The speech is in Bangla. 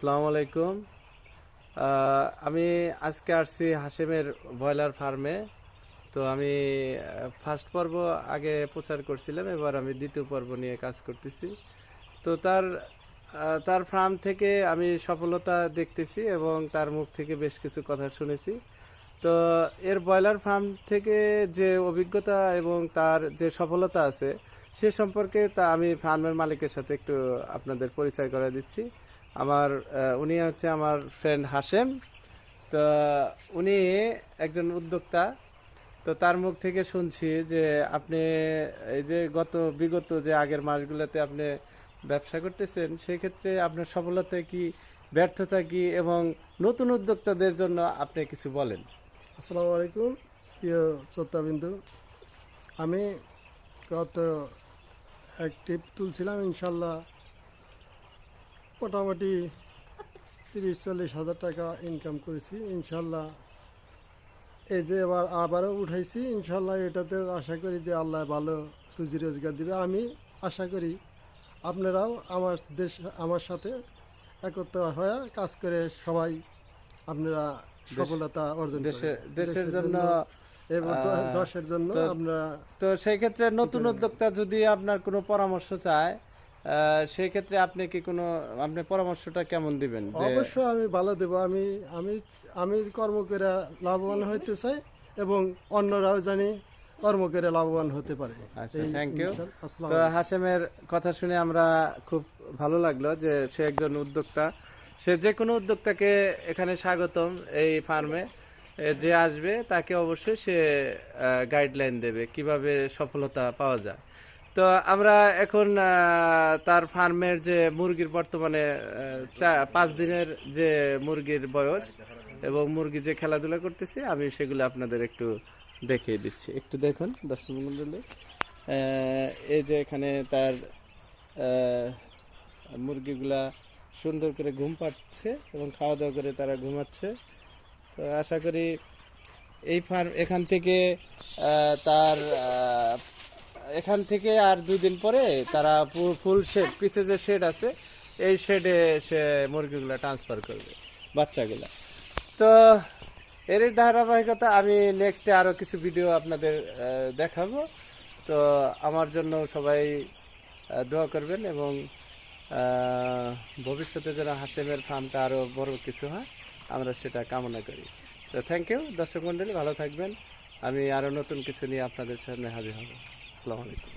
আসসালামু আলাইকুম। আমি আজকে আসছি হাশেমের ব্রয়লার ফার্মে। তো আমি ফার্স্ট পর্ব আগে প্রচার করছিলাম, এবার আমি দ্বিতীয় পর্ব নিয়ে কাজ করতেছি। তো তার ফার্ম থেকে আমি সফলতা দেখতেছি এবং তার মুখ থেকে বেশ কিছু কথা শুনেছি। তো এর ব্রয়লার ফার্ম থেকে যে অভিজ্ঞতা এবং তার যে সফলতা আছে সে সম্পর্কে আমি ফার্মের মালিকের সাথে একটু আপনাদের পরিচয় করে দিচ্ছি। উনি হচ্ছে আমার ফ্রেন্ড হাশেম। তো উনি একজন উদ্যোক্তা। তো তার মুখ থেকে শুনছি যে আপনি এই যে বিগত যে আগের মাসগুলোতে আপনি ব্যবসা করতেছেন, সেক্ষেত্রে আপনার সফলতা কি, ব্যর্থতা কি, এবং নতুন উদ্যোক্তাদের জন্য আপনি কিছু বলেন। আসসালামু আলাইকুম প্রিয় শ্রোতাবিন্দু। আমি গত এক টিপ তুলছিলাম, ইনশাল্লাহ মোটামুটি 30-40 হাজার টাকা ইনকাম করেছি। ইনশাল্লাহ এই যে আবারও উঠাইছি, ইনশাল্লাহ এটাতে আশা করি যে আল্লাহ ভালো রুজি রোজগার দিবে। আমি আশা করি আপনারাও আমার সাথে একত্র হয়ে কাজ করে সবাই আপনারা সফলতা অর্জন দেশের জন্য এবং দশের জন্য আমরা। তো সেই ক্ষেত্রে নতুন উদ্যোক্তা যদি আপনার কোনো পরামর্শ চায়, সেই ক্ষেত্রে আপনি কি আপনি পরামর্শটা কেমন দিবেন? অবশ্যই আমি ভালো দেব। আমি আমি আমি কর্ম করে লাভবান হইতে চাই এবং অন্যরাও জানি কর্ম করে লাভবান হতে পারে। আচ্ছা, থ্যাংক ইউ। তো হাশেমের কথা শুনে আমরা খুব ভালো লাগলো যে সে একজন উদ্যোক্তা। সে যে কোনো উদ্যোক্তাকে এখানে স্বাগতম। এই ফার্মে যে আসবে তাকে অবশ্যই সে গাইডলাইন দেবে কিভাবে সফলতা পাওয়া যায়। তো আমরা এখন তার ফার্মের যে মুরগির বর্তমানে 5 দিনের যে মুরগির বয়স এবং মুরগি যে খেলাধুলা করতেছে, আমি সেগুলো আপনাদের একটু দেখিয়ে দিচ্ছি। একটু দেখুন দর্শক মণ্ডলী, এই যে এখানে তার মুরগিগুলা সুন্দর করে ঘুম পাচ্ছে এবং খাওয়া দাওয়া করে তারা ঘুমাচ্ছে। তো আশা করি এখান থেকে এখান থেকে আর 2 দিন পরে তারা ফুল শেড, পিছে যে শেড আছে এই শেডে সে মুরগিগুলা ট্রান্সফার করবে, বাচ্চাগুলা। তো এর ধারাবাহিকতা আমি নেক্সটে আরও কিছু ভিডিও আপনাদের দেখাবো। তো আমার জন্য সবাই দোয়া করবেন এবং ভবিষ্যতে যেন হাশেমের ফার্মটা আরও বড় কিছু হয়, আমরা সেটা কামনা করি। তো থ্যাংক ইউ দর্শক মণ্ডলী, ভালো থাকবেন। আমি আরও নতুন কিছু নিয়ে আপনাদের সামনে হাজির হব। আসসালামু আলাইকুম।